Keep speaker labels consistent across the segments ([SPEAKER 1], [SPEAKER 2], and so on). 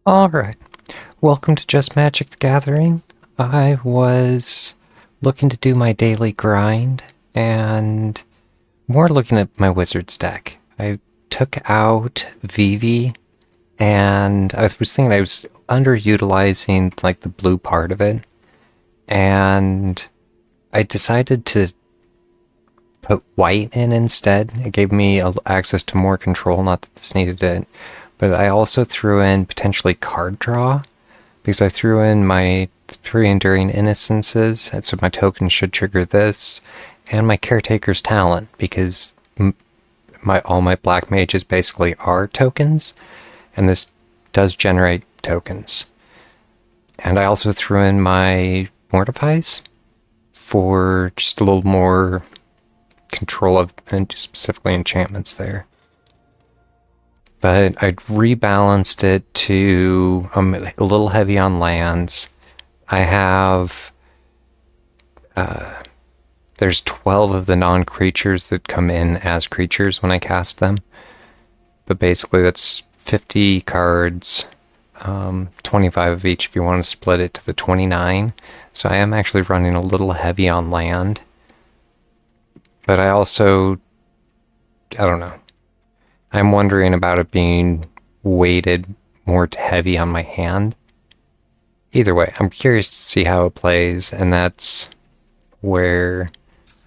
[SPEAKER 1] Alright, welcome to Just Magic the Gathering. I was looking to do my daily grind and more looking at my wizard's deck. I took out Vivi and I was thinking I was underutilizing like the blue part of it, and I decided to put white in instead. It gave me access to more control, not that this needed it, but I also threw in potentially card draw because I threw in my 3 Enduring Innocences, and so my tokens should trigger this, and my Caretaker's Talent, because all my black mages basically are tokens, and this does generate tokens. And I also threw in my Mortifies for just a little more control of, and specifically enchantments there. But I rebalanced it to a little heavy on lands. I have there's 12 of the non-creatures that come in as creatures when I cast them, but basically that's 50 cards, 25 of each if you want to split it to the 29. So I am actually running a little heavy on land, but I don't know, I'm wondering about it being weighted more to heavy on my hand. Either way, I'm curious to see how it plays, and that's where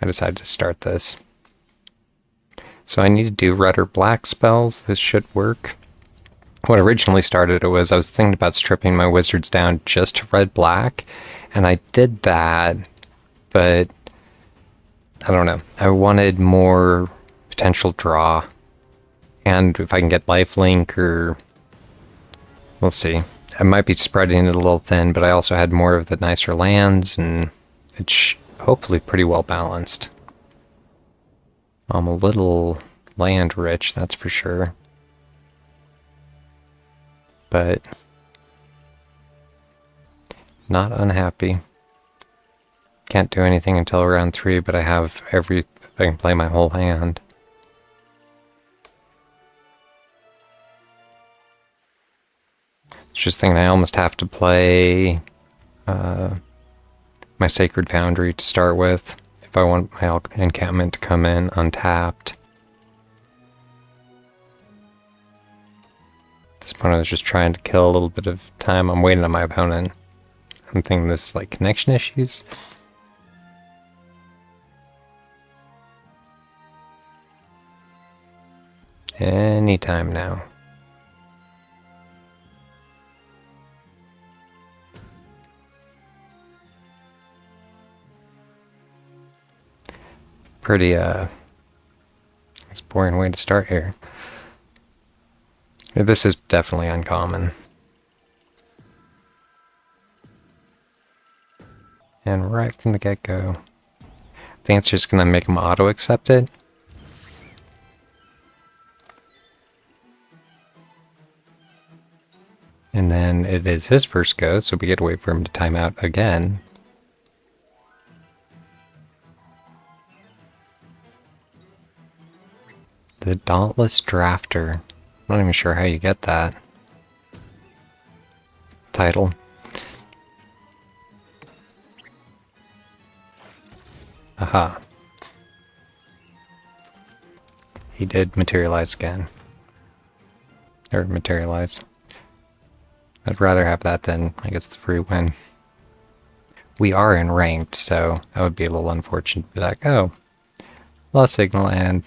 [SPEAKER 1] I decided to start this. So I need to do red or black spells. This should work. What originally started it was I was thinking about stripping my wizards down just to red-black, and I did that, but I don't know. I wanted more potential draw, and if I can get lifelink, or we'll see. I might be spreading it a little thin, but I also had more of the nicer lands, and it's hopefully pretty well balanced. I'm a little land rich, that's for sure. But not unhappy. Can't do anything until round 3, but I can play my whole hand. It's just thinking I almost have to play my Sacred Foundry to start with if I want my encampment to come in untapped. At this point I was just trying to kill a little bit of time. I'm waiting on my opponent. I'm thinking this is like connection issues. Anytime now. Pretty, it's a boring way to start here. This is definitely uncommon. And right from the get-go, I think it's just gonna make him auto-accept it. And then it is his first go, so we get to wait for him to time out again. The Dauntless Drafter. I'm not even sure how you get that title. Aha. He did materialize again. Or materialize. I'd rather have that than, I guess, the free win. We are in ranked, so that would be a little unfortunate to be like, oh, lost signal, and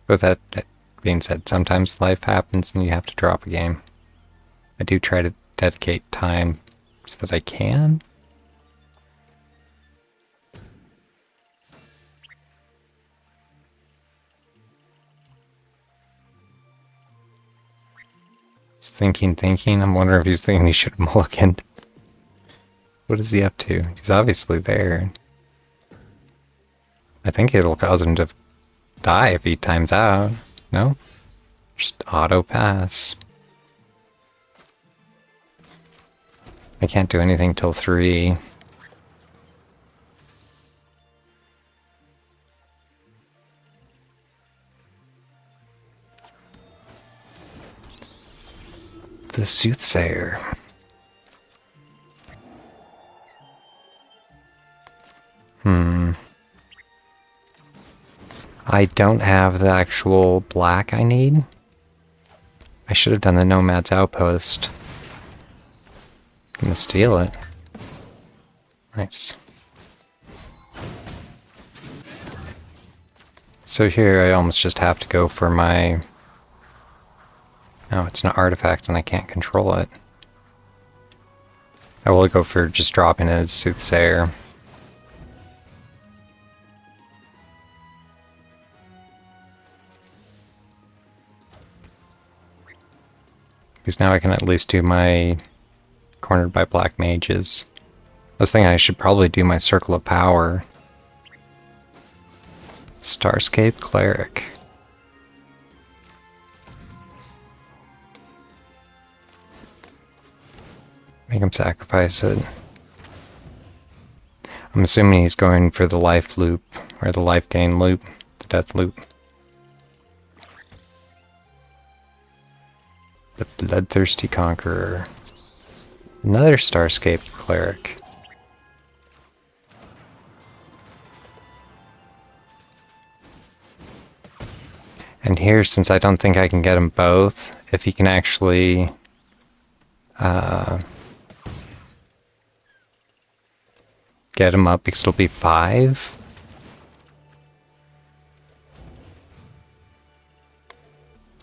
[SPEAKER 1] with that being said, sometimes life happens and you have to drop a game. I do try to dedicate time so that I can. It's thinking. I'm wondering if he's thinking he should have mulliganed. What is he up to? He's obviously there. I think it'll cause him to die if he times out. No? Just auto pass. I can't do anything till 3. The Soothsayer. I don't have the actual black I need. I should have done the Nomad's Outpost. I'm gonna steal it. Nice. So here I almost just have to go for my... No, it's an artifact and I can't control it. I will go for just dropping a Soothsayer. Because now I can at least do my Cornered by Black Mages. I was thinking I should probably do my Circle of Power. Starscape Cleric. Make him sacrifice it. I'm assuming he's going for the life loop, or the life gain loop, the death loop. The Bloodthirsty Conqueror. Another Starscape Cleric. And here, since I don't think I can get them both, if he can actually... get him up, because it'll be 5.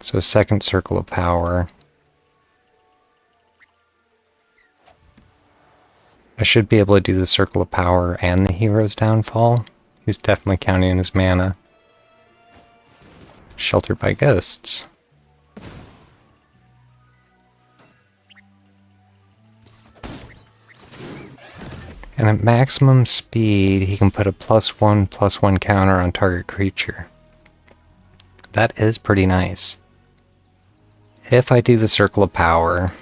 [SPEAKER 1] So second Circle of Power. I should be able to do the Circle of Power and the Hero's Downfall. He's definitely counting his mana. Sheltered by Ghosts. And at maximum speed, he can put a +1/+1 counter on target creature. That is pretty nice. If I do the Circle of Power,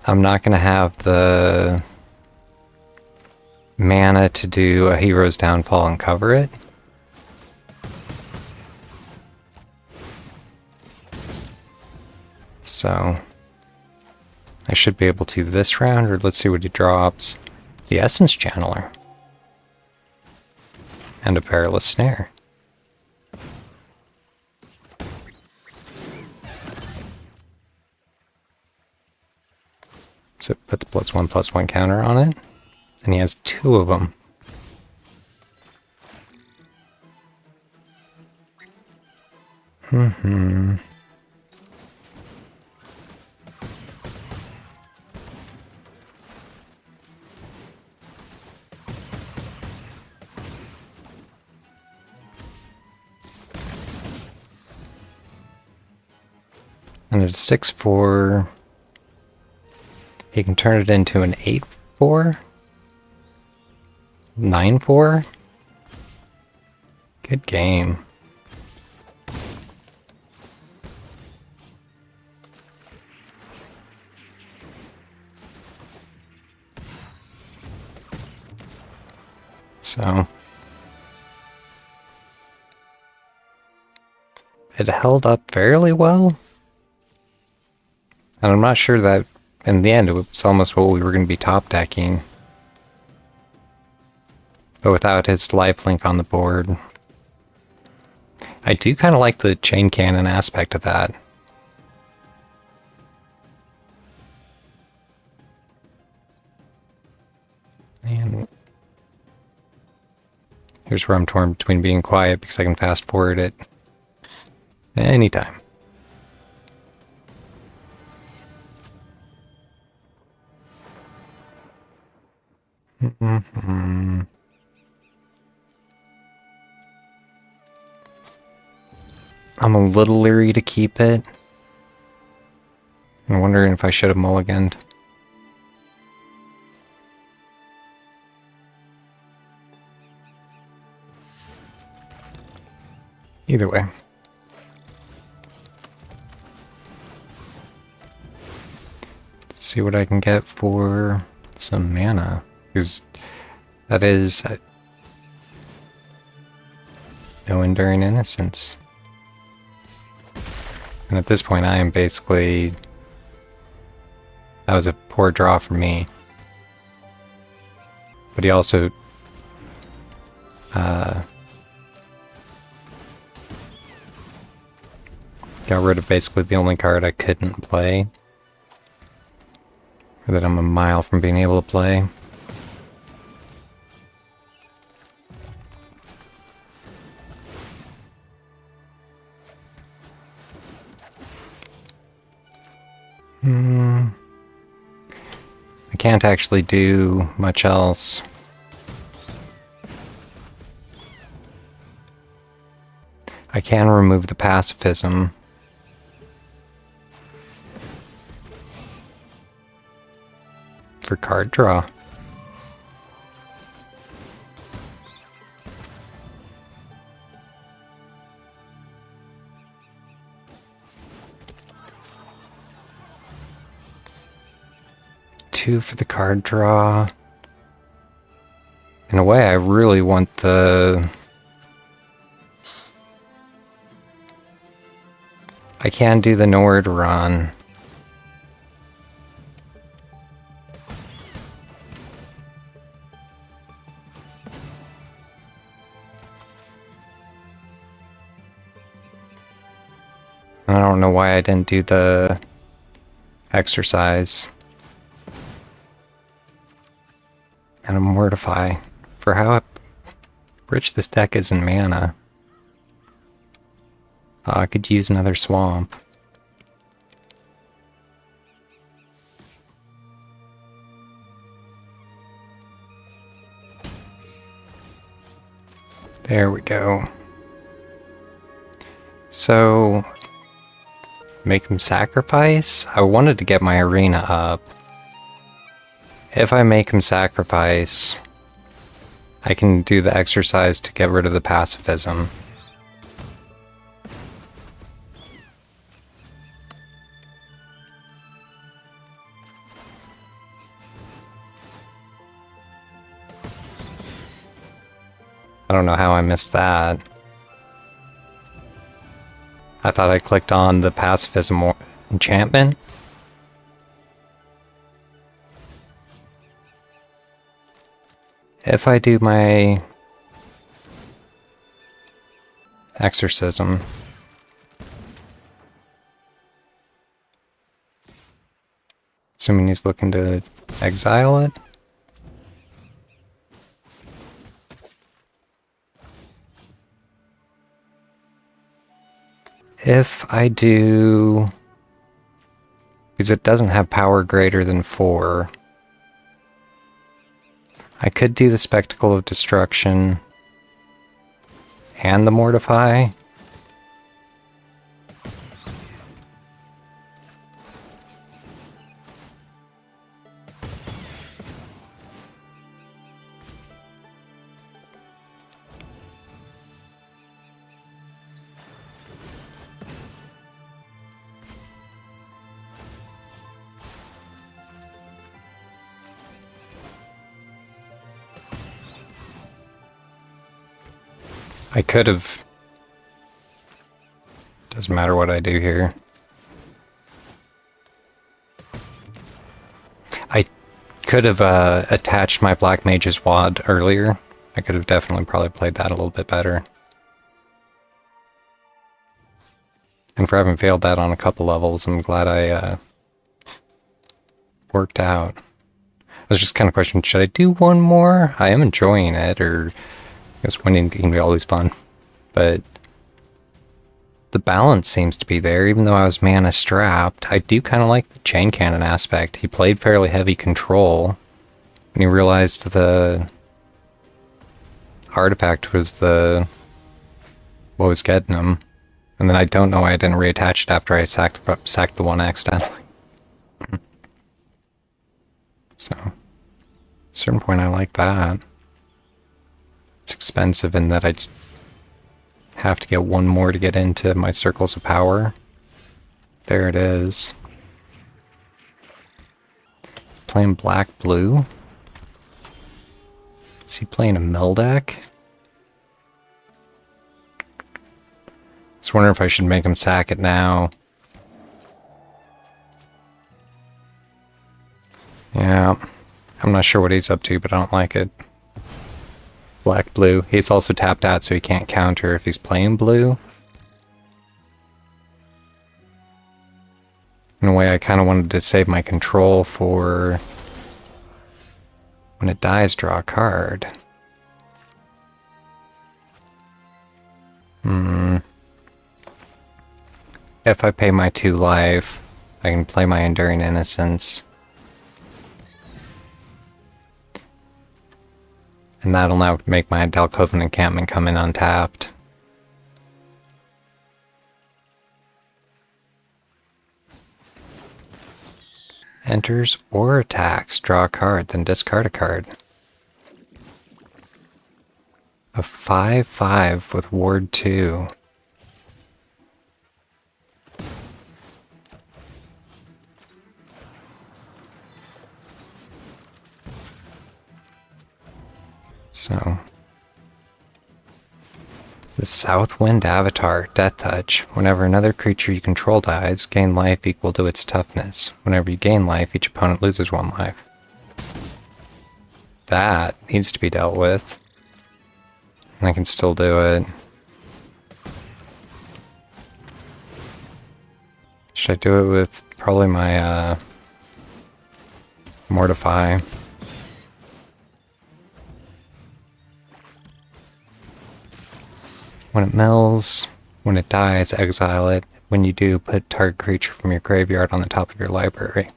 [SPEAKER 1] I'm not going to have the mana to do a Hero's Downfall and cover it. So I should be able to this round, or let's see what he drops. The Essence Channeler. And a Perilous Snare. So it puts +1/+1 counter on it. And he has 2 of them. And it's 6/4. He can turn it into an 8/4? 9/4? Good game. So it held up fairly well. And I'm not sure that in the end it was almost what we were going to be top decking. But without his lifelink on the board. I do kind of like the chain cannon aspect of that. And here's where I'm torn between being quiet because I can fast forward it anytime. I'm a little leery to keep it. I'm wondering if I should have mulliganed. Either way. Let's see what I can get for some mana. Because that is no Enduring Innocence. And at this point, I am basically... That was a poor draw for me. But he also... got rid of basically the only card I couldn't play. Or that I'm a mile from being able to play. I can't actually do much else. I can remove the pacifism. For card draw. Two for the card draw. In a way, I really want the... I can do the Nord run. I don't know why I didn't do the exercise. And a Mortify. For how rich this deck is in mana. I could use another swamp. There we go. So... make him sacrifice? I wanted to get my arena up. If I make him sacrifice, I can do the exercise to get rid of the pacifism. I don't know how I missed that. I thought I clicked on the pacifism enchantment. If I do my exorcism, assuming he's looking to exile it. If I do... because it doesn't have power greater than 4. I could do the Spectacle of Destruction and the Mortify. I could have... doesn't matter what I do here. I could have attached my Black Mage's Wad earlier. I could have definitely probably played that a little bit better. And for having failed that on a couple levels, I'm glad I worked out. I was just kind of questioning, should I do one more? I am enjoying it, or... I guess winning can be always fun, but the balance seems to be there, even though I was mana strapped. I do kind of like the chain cannon aspect. He played fairly heavy control, and he realized the artifact was the what was getting him. And then I don't know why I didn't reattach it after I sacked the one accidentally. So, at a certain point I like that. It's expensive in that I have to get one more to get into my circles of power. There it is. Playing black-blue. Is he playing a mill deck? I was wondering if I should make him sack it now. Yeah, I'm not sure what he's up to, but I don't like it. Black, blue. He's also tapped out, so he can't counter if he's playing blue. In a way, I kind of wanted to save my control for when it dies, draw a card. If I pay my 2 life, I can play my Enduring Innocence. And that'll now make my Dalcoven Encampment come in untapped. Enters or attacks, draw a card, then discard a card. A 5/5 with Ward 2. So, the Southwind Avatar, Death Touch. Whenever another creature you control dies, gain life equal to its toughness. Whenever you gain life, each opponent loses 1 life. That needs to be dealt with. And I can still do it. Should I do it with probably my Mortify? When it mills, when it dies, exile it. When you do, put target creature from your graveyard on the top of your library.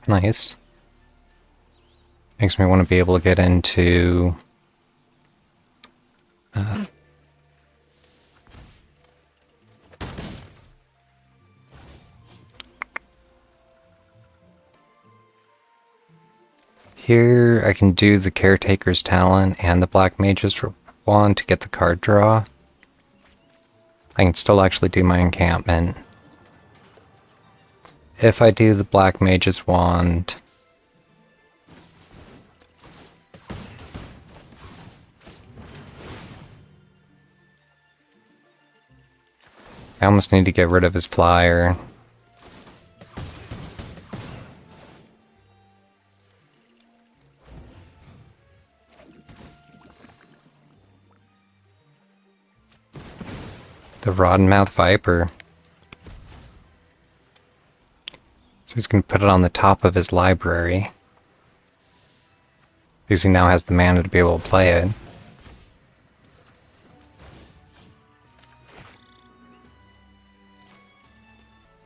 [SPEAKER 1] Nice. Makes me want to be able to get into... Here, I can do the Caretaker's Talent and the Black Mage's Wand to get the card draw. I can still actually do my encampment. If I do the Black Mage's Wand... I almost need to get rid of his flyer. The Roddenmouth Viper. So he's going to put it on the top of his library. Because he now has the mana to be able to play it.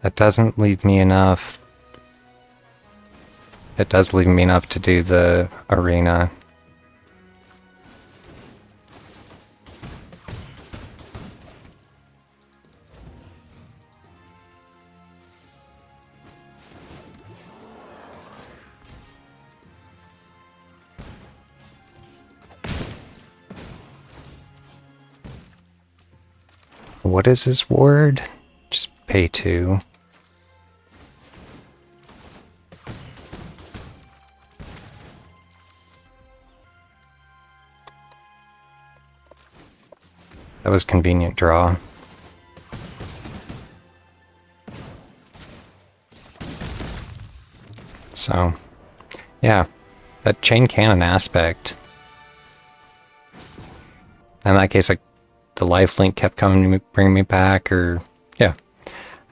[SPEAKER 1] That doesn't leave me enough. It does leave me enough to do the arena. What is his ward? Just pay 2. That was convenient draw. So, yeah, that chain cannon aspect. In that case, like, the lifelink kept coming to me, bringing me back, or, yeah.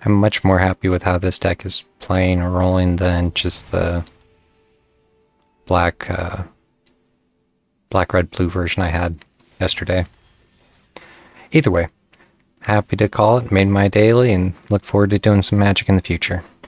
[SPEAKER 1] I'm much more happy with how this deck is playing or rolling than just the black, red, blue version I had yesterday. Either way, happy to call it, made my daily, and look forward to doing some Magic in the future.